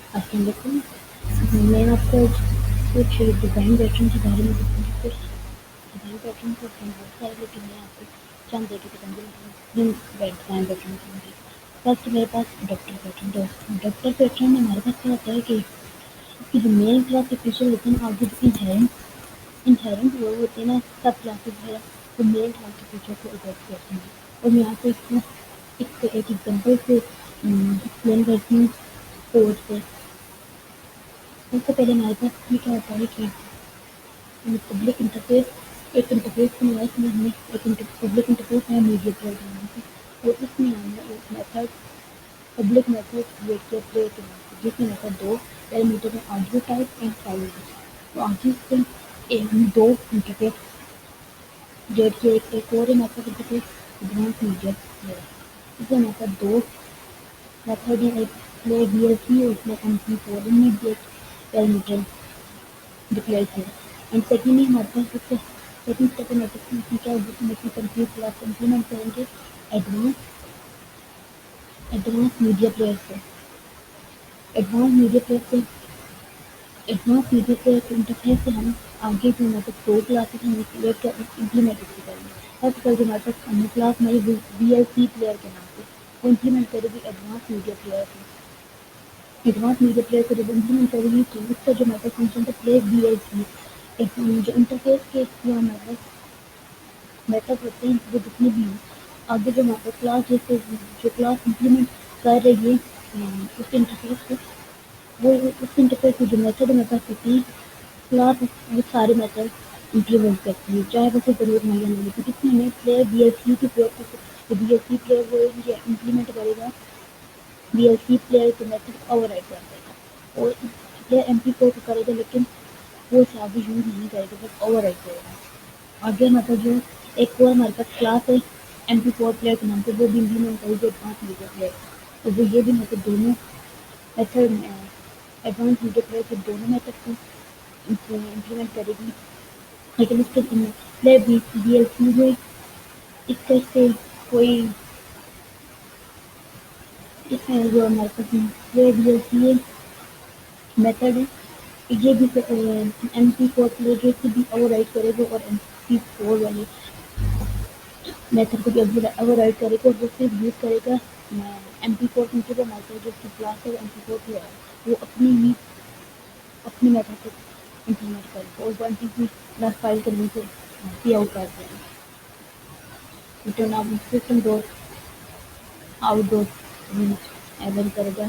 अस्सलाम वालेकुम। मैं आपको आज कुछ डिज़ाइन पैटर्न के बारे में बताऊँगी। कुछ डिज़ाइन पैटर्न तो हैं बहुत सारे, लेकिन मैं आपको चंद देके बताऊँगी जिन डिज़ाइन पैटर्न दूँगी। फर्स्ट मेरे पास डॉक्टर पैटर्न। डॉक्टर पैटर्न में हमारे पास क्या होता है कि इसकी जो मेन क्लास के फीचर होते हैं, आगे जो इनहेरेंट वो होते हैं ना, सब क्लासेस वगैरह, वो मेन क्लास के फीचर को अडॉप्ट करते हैं। और मैं आपको एक एग्जांपल से एक्सप्लेन करती हूँ कोड से। सबसे पहले हमारे पास ये क्या होता है कि पब्लिक इंटरफेस, एक इंटरफेस बनाया इसमें हमने, एक पब्लिक इंटरफेस है मीडिया प्लेयर बनाने की, और इसमें हमने एक मेथड पब्लिक मेथड क्रिएट किया प्ले के नाम से, जिसमें मेथड दो पैरामीटर है, ऑडियो टाइप एंड फाइल। तो आगे से हम दो इंटरफेस क्रिएट किया, एक और है method interface advance media player. इसमें मेथड दो मेथड है, एक प्ले वीएलसी और प्ले MP4, इनमें भी एक पैरामीटर डिक्लेयर किया। एंड सेकेंडली हमारे पास इससे सेकेंड स्टेप में क्या होगी, जिसमें इसमें कंप्लीट क्लास इंप्लीमेंट करेंगे एडवांस एडवांस मीडिया प्लेयर से। एडवांस मीडिया प्लेयर से एडवांस मीडिया प्लेयर के इंटरफेस से हम आगे जो हमारे पास दो क्लासेस हम क्रिएट कर इम्प्लीमेंट इसकी करेंगे। फर्स्ट कर जो हमारे पास हमने क्लास हमारी VLC प्लेयर के नाम से, वो इम्प्लीमेंट करेगी एडवांस मीडिया प्लेयर से। एडवांस मीडिया प्लेयर को जब इम्प्लीमेंट करेगी तो उसका जो हमारे पास फंक्शन था प्ले VLC, जो इंटरफेस के जो हमारे मेथड होते हैं वो जितने भी हैं, आगे जो हमारे क्लास जैसे जो क्लास इम्प्लीमेंट कर रही है उस इंटरफेस को, वो उस इंटरफेस की जो मेथड हमारे पास होती है क्लास, वो सारे मेथड इम्प्लीमेंट करती है, चाहे वैसे ज़रूरत मुहैया नहीं होती। जिसमें हमें प्लेयर VLC की प्रयोग VLC प्लेयर वो इम्प्लीमेंट करेगा, VLC प्लेयर के मेथड ओवरराइड कर देगा, और प्लेयर MP4 को करेगा, लेकिन वो इसे आगे यूज़ नहीं करेगा, बस ओवरराइड करेगा। आगे मतलब जो एक और हमारे पास क्लास है MP4 प्लेयर के नाम से, वो भी इम्प्लीमेंट करेगी एडवांस मीडिया प्लेयर। तो वो ये भी मतलब दोनों मेथड एडवांस मीडिया प्लेयर के दोनों मेथड को इम्प्लीमेंट करेगी। लेकिन इसके प्लेयर VLC है, इसका से कोई इसमें जो हमारे पास प्लेयर VLC मेथड है, ये भी MP4 प्लेयर जो इसको भी ओवरराइड करेगा, और MP4 वाले मेथड को भी ओवरराइड करेगा, और वो सिर्फ यूज़ करेगा MP4 क्योंकि वो हमारे जो उसकी क्लास है वो MP4 की है, वो अपनी मेथड को इम्प्लीमेंट करेगा, और वो MP क्लास फाइल के नीचे सी आउट कर देगा। रिटर्न आप system dot out dot error करेगा,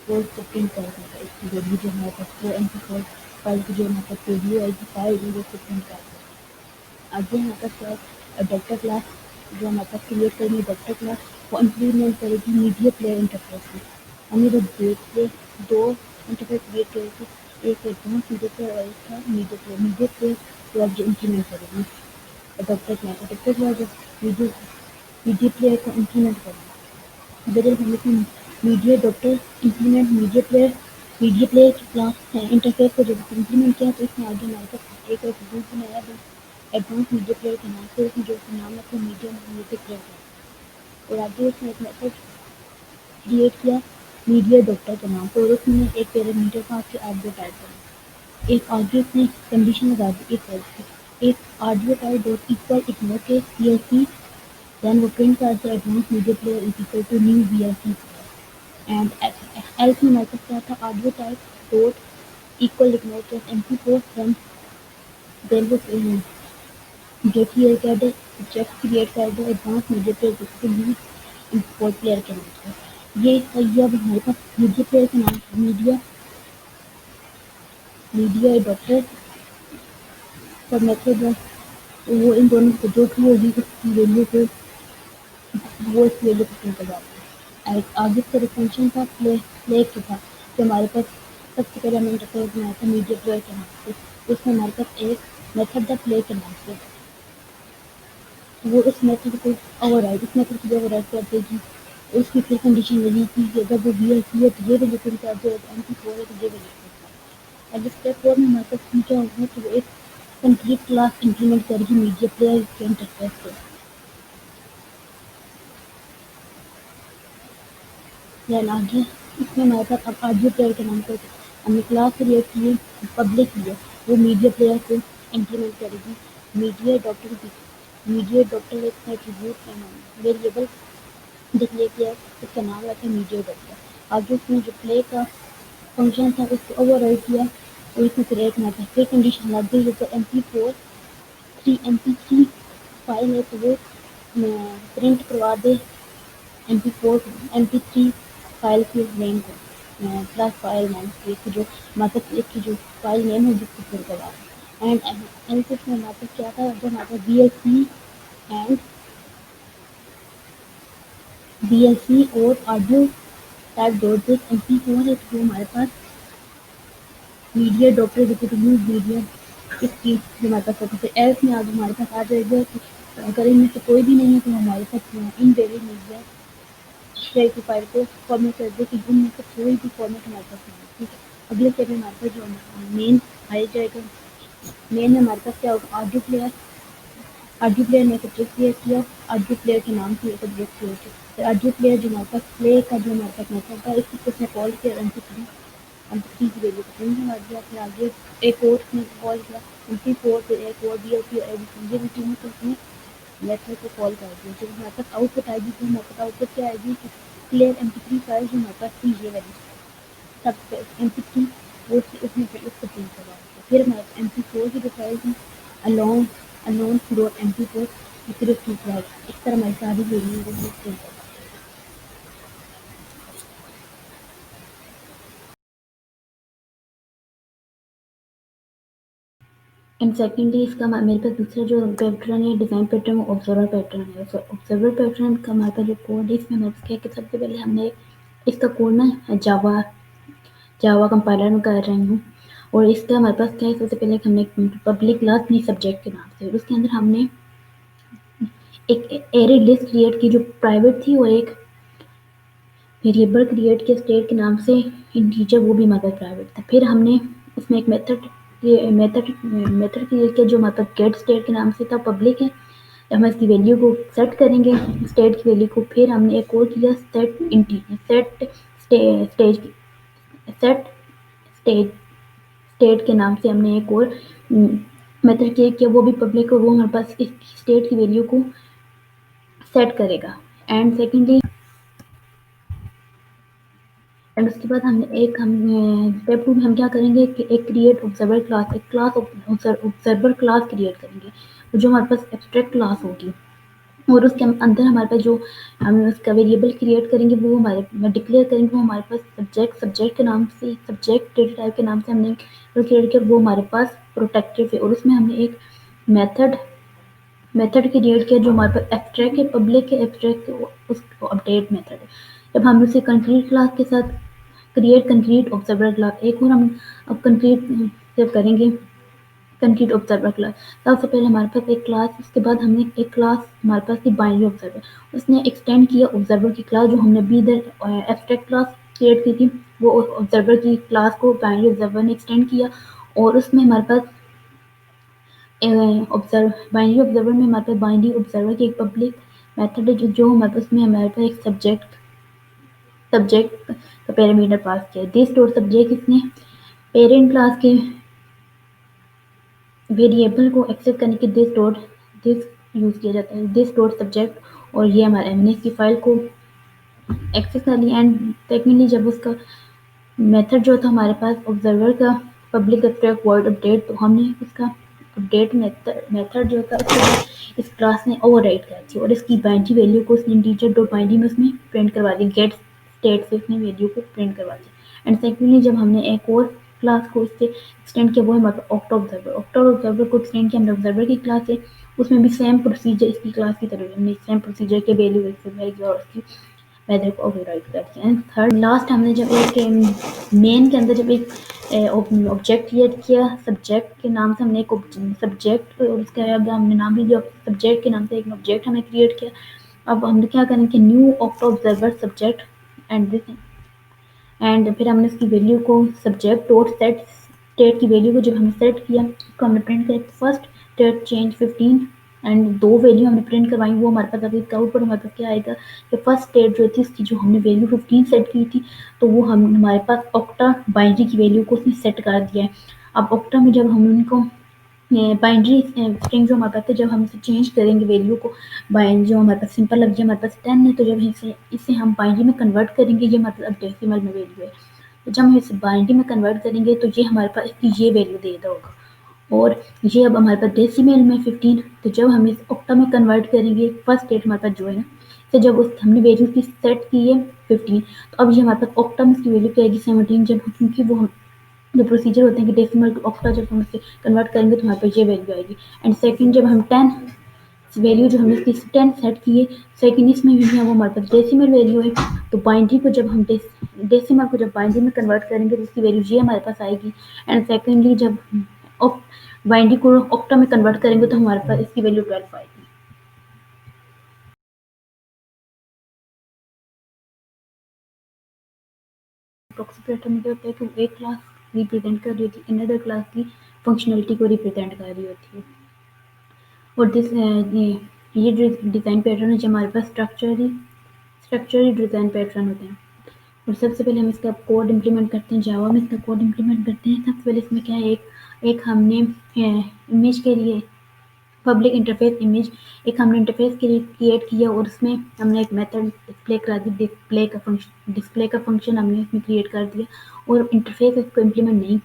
वो उसको प्रिंट कर देगा। इसकी जो हमारे पास वो MP4 फाइल की जो हमारे पास वीडियो है फाइल है वो उसको प्रिंट कर देगा। आगे हमारे पास अडॉप्टर क्लास जो हमारे पास क्रिएट करेंगे, अडॉप्टर क्लास वो इम्प्लीमेंट करेगी मीडिया प्लेयर इंटरफेस में। हमने जब दो इंटरफेस क्रिएट करे थे, एक एडवांस मीडिया प्लेयर और एक था मीडिया प्लेयर को अब जो इम्प्लीमेंट करेगी अडॉप्टर क्लास जब मीडिया प्लेयर को इम्प्लीमेंट करेगी, अगर हम इसमें media doctor implement media player की क्लास है इंटरफेस को जब इम्प्लीमेंट किया, तो इसमें आगे हमारे पास एक ग्रुप बनाया था एडवांस मीडिया प्लेयर के नाम से, उसमें जो उसका नाम है तो मीडिया म्यूजिक प्लेयर का, और आगे उसने एक मेथड क्रिएट किया मीडिया डॉक्टर के नाम से, और उसमें एक पैरामीटर था आपके ऑडियो टाइप का। एक आगे उसने कंडीशन लगा दी, एक audio type dot equal ignore के VLC, then वो प्रिंट कर दिया advance media player is equal to new VLC, and else में हमारे पास क्या था, audio type dot equal ignore के MP4, देन वो गेट क्रिएट कर दे जस्ट क्रिएट कर दो एडवांस मीडिया प्लेयर जिसके लिए इंपोर्ट प्लेयर के नाम से। ये अब हमारे पास मीडिया प्लेयर के नाम से मीडिया डॉक्टर का मेथड है, वो इन दोनों को जो भी होगी उसकी वैल्यू को वो इस वैल्यू को प्रिंट कर जाता है। आगे का फंक्शन था प्ले के था, जो हमारे पास सबसे पहले हमने इंटरफेस बनाया था मीडिया प्लेयर के नाम से, उसमें हमारे पास एक मेथड था प्ले के नाम से, वो इस मेथड को इस मेथड को ओवरराइड कर देगी। उसकी फिर कंडीशन यही थी कि अगर वो VLC है तो ये वैल्यू प्रिंट कर दो, MP4 है तो ये वैल्यू प्रिंट कर दो। अब स्टेप 4 में हमारे पास क्या होगा कि वो एक कंप्लीट क्लास इंप्लीमेंट करेगी मीडिया प्लेयर के इंटरफेस से। देन आगे इसमें हमारे पास अब ऑडियो प्लेयर के नाम पर हमने क्लास क्रिएट की है, पब्लिक की है, वो मीडिया प्लेयर को इम्प्लीमेंट करेगी। मीडिया डॉक्टर की मीडिया डॉक्टर एक एट्रीब्यूट वेरिएबल डिक्लेयर किया है, उसका नाम रखा है मीडिया डॉक्टर। आगे उसमें जो प्ले का फंक्शन था उसको ओवरराइड किया और इसमें क्रिएट ना था। फिर कंडीशन लग गई जैसे MP3 फाइल है तो वो प्रिंट करवा दे MP4 MP3 फाइल की नेम को प्लस फाइल नेम की जो मतलब एक की जो फाइल नेम है जिसको प्रिंट करवा दे। एंड एनालिसिस में हमारे पास क्या था, जो हमारे पास एंड VLC और audio type dot this MP4 है तो हमारे पास मीडिया डॉक्टर रिकॉर्डिंग मीडिया इसकी जो हमारे पास होती है एल्स में आज हमारे पास आ जाएगा कि अगर इनमें से कोई भी नहीं है तो हमारे पास इनवैलिड मीडिया शेयर की फाइल को फॉर्मेट कर दे कि इनमें से कोई भी फॉर्मेट हमारे पास नहीं है। ठीक है, अगले स्टेप में हमारे पास जो मेन आ जाएगा। मेन में हमारे पास क्या होगा, ऑडियो प्लेयर ने सब्जेक्ट क्रिएट किया, ऑडियो प्लेयर के नाम से सब्जेक्ट क्रिएट किया। फिर ऑडियो प्लेयर जो हमारे पास प्ले का जो हमारे पास मेथड था इसको उसने कॉल किया MP3 की वैल्यू को प्रिंट करवा दिया। फिर आगे एक और उसने कॉल किया MP4, फिर एक और DLP ये भी तीनों को उसने मेथड को कॉल कर दिया। जब हमारे पास आउटपुट आएगी तो हमारे पास आउटपुट क्या आएगी कि क्लियर MP3 फाइल जो हमारे पास थी ये वाली सब MP3 वो उसने फिर उसको प्रिंट करवा दिया। फिर हमारे MP4 की जो फाइल थी अलोन अलोन डॉट MP4 फिर उसकी फाइल इस तरह हमारी सारी वीडियो को प्रिंट करवा। एंड सेकेंडली इसका मेरे पास दूसरा जो पैटर्न है डिज़ाइन पैटर्न वो ऑब्जर्वर पैटर्न है। सो ऑब्जर्वर पैटर्न का हमारे पास जो कोड है इसमें हमारे पास क्या है कि सबसे पहले हमने इसका कोड ना जावा कंपाइलर में कर रही हूँ और इसका हमारे पास क्या है, सबसे पहले हमने पब्लिक क्लास अपनी सब्जेक्ट के नाम से और उसके अंदर हमने एक एरे लिस्ट क्रिएट की जो प्राइवेट थी और एक वेरिएबल क्रिएट किया स्टेट के नाम से इंटीजर वो भी हमारे पास प्राइवेट था। फिर हमने इसमें एक मेथड क्रिएट किया जो हमारे पास गेट स्टेट के नाम से था, पब्लिक है। हम इसकी वैल्यू को सेट करेंगे स्टेट की वैल्यू को। फिर हमने एक और किया सेट स्टेज स्टेट के नाम से हमने एक और मेथड क्रिएट किया वो भी पब्लिक और वो हमारे पास इस स्टेट की वैल्यू को सेट करेगा। एंड सेकेंडली एंड उसके बाद हमने एक हम स्टेप 2 में हम क्या करेंगे कि एक क्रिएट ऑब्जर्वर क्लास एक क्लास ऑब्जर्वर क्लास क्रिएट करेंगे जो हमारे पास एब्स्ट्रैक्ट क्लास होगी और उसके अंदर हमारे पास जो हम उसका वेरिएबल क्रिएट करेंगे वो हमारे डिक्लेयर करेंगे वो हमारे पास सब्जेक्ट के नाम से सब्जेक्ट डेटा टाइप के नाम से हमने क्रिएट किया वो हमारे पास प्रोटेक्टेड है और उसमें हमने एक मेथड मेथड क्रिएट किया जो हमारे पास एब्स्ट्रैक्ट है पब्लिक है एब्स्ट्रैक्ट उसको अपडेट मेथड है। जब हम उसे कंक्रीट क्लास के साथ क्रिएट कंक्रीट ऑब्जर्वर क्लास एक और हम अब कंक्रीट से करेंगे कंक्रीट ऑब्जर्वर क्लास। सबसे पहले हमारे पास एक क्लास उसके बाद हमने एक क्लास हमारे पास थी बाइनरी ऑब्जर्वर उसने एक्सटेंड किया ऑब्जर्वर की क्लास जो हमने बी इधर एब्स्ट्रैक्ट क्लास क्रिएट की थी वो ऑब्जर्वर की क्लास को बाइनरी ऑब्जर्वर ने एक्सटेंड किया और उसमें हमारे पास बाइनरी ऑब्जर्वर में हमारे पास बाइनरी ऑब्जर्वर की एक पब्लिक मेथड है जो हमारे पास में हमारे पास एक सब्जेक्ट का पैरामीटर पास किया दिस डॉट सब्जेक्ट इसने पेरेंट क्लास के वेरिएबल को एक्सेस करने के दिस यूज़ किया जाता है दिस डॉट सब्जेक्ट और ये हमारे हमने इसकी फाइल को एक्सेस कर लिया। एंड सेकेंडली जब उसका मेथड जो था हमारे पास ऑब्जर्वर का पब्लिक एब्स्ट्रैक्ट वर्ड अपडेट तो हमने उसका अपडेट मेथड जो था उसको इस क्लास ने ओवरराइड कर दी और इसकी बाइनरी वैल्यू को उसने इंटीजर डॉट बाइनरी में उसमें प्रिंट करवा दी गेट स्टेट से उसने वैल्यू को प्रिंट करवा दिया। एंड सेकेंडली जब हमने एक और क्लास को उससे एक्सटेंड किया वो है हमारा ऑक्टा ऑब्जर्वर को एक्सटेंड किया हमने ऑब्जर्वर की क्लास है उसमें भी सेम प्रोसीजर इसकी क्लास की तरह हमने सेम प्रोसीजर के वैल्यू एक्सेस और उसकी वेदर को ओवरराइड करते हैं। थर्ड लास्ट हमने जब एक मेन के अंदर जब एक ऑब्जेक्ट क्रिएट किया सब्जेक्ट के नाम से हमने एक सब्जेक्ट और उसके आगे हमने नाम भी दिया सब्जेक्ट के नाम से एक ऑब्जेक्ट हमने क्रिएट किया। अब हम क्या करेंगे new octa observer subject and this and फिर हमने इसकी वैल्यू को सब्जेक्ट डॉट स्टेट की वैल्यू को जब हमने सेट किया उसको हमने प्रिंट किया first state change 15 and 2 value हमने प्रिंट करवाई, वो हमारे पास अभी आउटपुट हमारे पास क्या आएगा कि फर्स्ट स्टेट जो थी उसकी जो हमने वैल्यू 15 सेट की थी, तो वो हम हमारे पास ऑक्टा बाइनरी की वैल्यू को उसने सेट कर दिया है। अब ऑक्टा में जब हम उनको बाइनरी स्ट्रिंग जो हमारे पास है, जब हम इसे चेंज करेंगे वैल्यू को, बाइन जो हमारे पास सिंपल लग जाए, हमारे पास 10 है, तो जब इसे इसे हम बाइनरी में कन्वर्ट करेंगे, ये मतलब डेसिमल में वैल्यू है, तो जब हम इसे बाइनरी में कन्वर्ट करेंगे तो ये हमारे पास इसकी ये वैल्यू दे देगा होगा। और ये अब हमारे पास डेसिमल में 15, तो जब हम इस ऑक्टा में कन्वर्ट करेंगे, फर्स्ट स्टेट हमारे पास जो है ना, तो जब उस हमने वैल्यू की सेट की है 15, तो अब ये हमारे पास ऑक्टा में इसकी वैल्यू क्या आएगी 17, जब क्योंकि वो हम जो प्रोसीजर होते हैं कि डेसिमल टू ऑक्टा जब हम इसे कन्वर्ट करेंगे तो हमारे पास ये वैल्यू आएगी। एंड सेकंड जब हम 10 वैल्यू जो हमने इसकी 10 सेट की है, सेकंड इसमें भी है वो हमारे पास डेसिमल वैल्यू है, तो बाइनरी को जब हम डेसिमल को जब बाइनरी में कन्वर्ट करेंगे तो इसकी वैल्यू ये हमारे पास आएगी। एंड सेकेंडली जब बाइनरी को ऑक्टा में कन्वर्ट करेंगे तो हमारे पास इसकी वैल्यू 12 आएगी। अप्रोक्सीमेटर में क्या होता है कि वो एक क्लास रिप्रेजेंट कर रही होती है, अनदर क्लास की फंक्शनलिटी को रिप्रेजेंट कर रही होती है। और ये जो डिज़ाइन पैटर्न है जो हमारे पास स्ट्रक्चरली डिज़ाइन पैटर्न होते हैं। और सबसे पहले हम इसका कोड इम्प्लीमेंट करते हैं, जावा में इसका कोड इम्प्लीमेंट करते हैं। सबसे पहले इसमें क्या है, एक हमने इमेज के लिए पब्लिक इंटरफेस इमेज, एक हमने इंटरफेस क्रिएट किया और उसमें हमने एक मेथड डिस्प्ले करा दी, डिस्प्ले का फंक्शन हमने इसमें क्रिएट कर दिया। और इंटरफेस इसको इम्प्लीमेंट नहीं,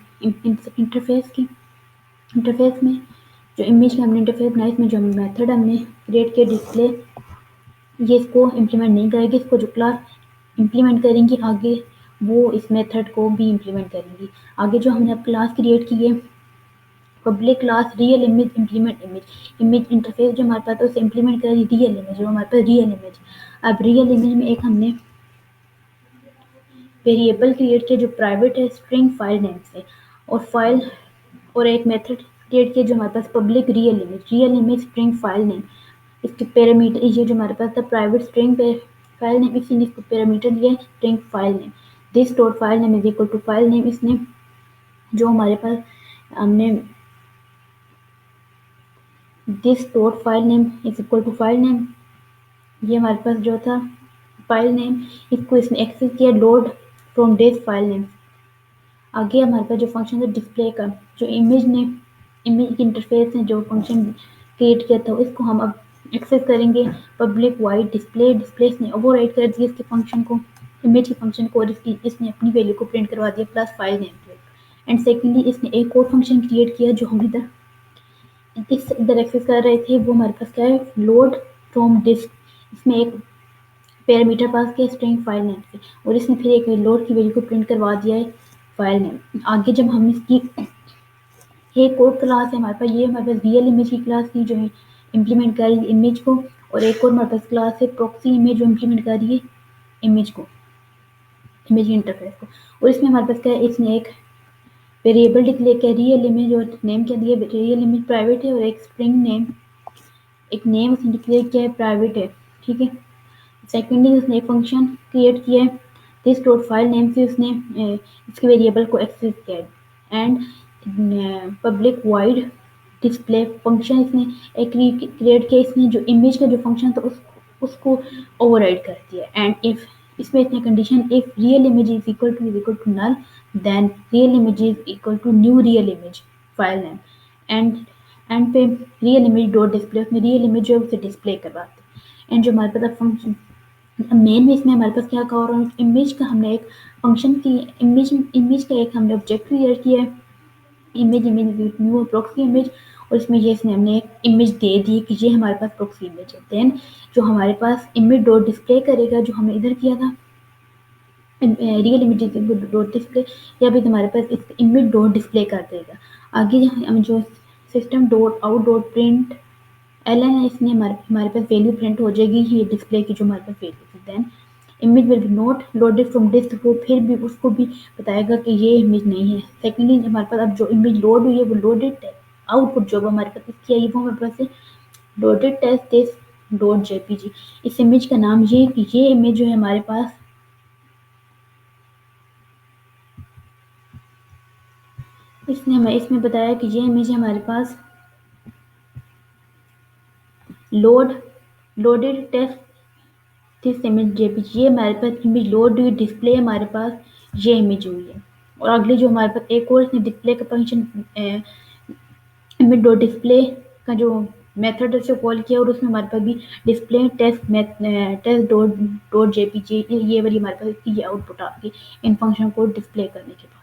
इंटरफेस में जो इमेज का हमने इंटरफेस बनाया, इसमें जो मेथड हमने क्रिएट किया डिस्प्ले, ये इसको इम्प्लीमेंट नहीं करेगी। इसको जो क्लास इम्प्लीमेंट करेंगी आगे, वो इस मेथड को भी इम्प्लीमेंट करेंगी। आगे जो हमने अब क्लास क्रिएट की है public class real image implement image interface जो हमारे पास है उसे इम्प्लीमेंट करेगी रियल इमेज, जो हमारे पास रियल इमेज। अब रियल इमेज में एक हमने वेरिएबल क्रिएट किया जो प्राइवेट है स्ट्रिंग फाइल नेम से, और फाइल और एक मेथड क्रिएट किया जो हमारे पास public real image string file name. इसके पैरामीटर ये जो हमारे पास था प्राइवेट स्ट्रिंग पे फाइल नेम, इसी इसको पैरामीटर दिया है string file name. This dot file name is equal to file name, इसने जो हमारे पास हमने this dot file name is equal to file name, ये हमारे पास जो था फाइल नेम, इसको इसने एक्सेस किया load from this file name. आगे हमारे पास जो फंक्शन है डिस्प्ले का, जो इमेज इंटरफेस ने जो फंक्शन क्रिएट किया था इसको हम अब एक्सेस करेंगे पब्लिक वाइड डिस्प्ले। डिस्प्ले ने ओवरराइड कर दिया इसके फंक्शन को, इमेज के फंक्शन को, और इसने अपनी वैल्यू को प्रिंट करवा दिया plus file name. And secondly इसने एक और फंक्शन क्रिएट किया जो हम इधर एक्सेस कर रहे थे, वो हमारे पास क्या है लोड फ्रॉम डिस्क। इसमें एक पैरामीटर पास किया स्ट्रिंग फाइल नेम से, और इसने फिर एक लोड की वैल्यू को प्रिंट करवा दिया है फाइल नेम। आगे जब हम इसकी एक और क्लास है हमारे पास, ये हमारे पास रियल इमेज की क्लास थी जो इम्प्लीमेंट कर रही है इमेज को, और एक और हमारे पास क्लास है प्रॉक्सी इमेज जो इम्प्लीमेंट कर रही है इमेज को, इमेज इंटरफेस को। और इसमें हमारे पास क्या है, इसने एक वेरिएबल डिक्लेयर किया रियल इमेज, और नेम क्या दिया रियल इमेज प्राइवेट है, और एक स्ट्रिंग नेम, एक नेम उसने डिक्लेयर किया है प्राइवेट है, ठीक है। सेकेंडली उसने एक फंक्शन क्रिएट किया है दिस डॉट फाइल नेम से, उसने इसके वेरिएबल को एक्सेस किया है। And public wide display function इसने एक क्रिएट किया, इसने जो इमेज का जो फंक्शन था उसको ओवरराइड कर दिया। एंड इफ इसमें इतने condition, if real image is equal to null, then real image is equal to new real image file name. And end पे रियल इमेज डॉट डिस्प्ले, उसमें रियल इमेज जो है उसे डिस्प्ले करवाते। एंड जो हमारे पास फंक्शन मेन में इसमें हमारे पास क्या कहा, और इमेज का हमने एक फंक्शन की इमेज का एक हमने ऑब्जेक्ट क्रिएट किया है इमेज न्यू प्रॉक्सी इमेज, और इसमें ये इसने हमने एक इमेज दे दी कि ये हमारे पास प्रॉक्सी इमेज है। देन जो हमारे पास इमेज डॉट डिस्प्ले करेगा जो हमने इधर किया था रियल इमेज डॉट डिस्प्ले, या भी हमारे पास इस इमेज डॉट डिस्प्ले कर देगा। आगे हम जो system dot out dot print L N है, इसने हमारे पास वैल्यू प्रिंट हो जाएगी ये डिस्प्ले की जो हमारे पास वैल्यू थी। Then image will be not loaded from disk, वो फिर भी उसको भी बताएगा कि ये इमेज नहीं है। सेकेंडली हमारे पास अब जो इमेज लोड हुई है वो लोडेड आउटपुट जो हमारे पास इसकी आई वो हमारे पास है loaded test this dot JPG. इस इमेज का नाम ये कि ये इमेज जो है हमारे पास, इसने हमें इसमें बताया कि ये इमेज हमारे पास load loaded test this image JPG, ये हमारे पास इमेज लोड हुई, डिस्प्ले हमारे पास ये इमेज हुई है। और अगले जो हमारे पास एक और इसने डिस्प्ले का फंक्शन इमेज डॉट डिस्प्ले का जो मेथड है उसे कॉल किया, और उसमें हमारे पास भी display test dot dot JPG ये वाली हमारे पास ये आउटपुट आ गई इन फंक्शन को डिस्प्ले करने के बाद।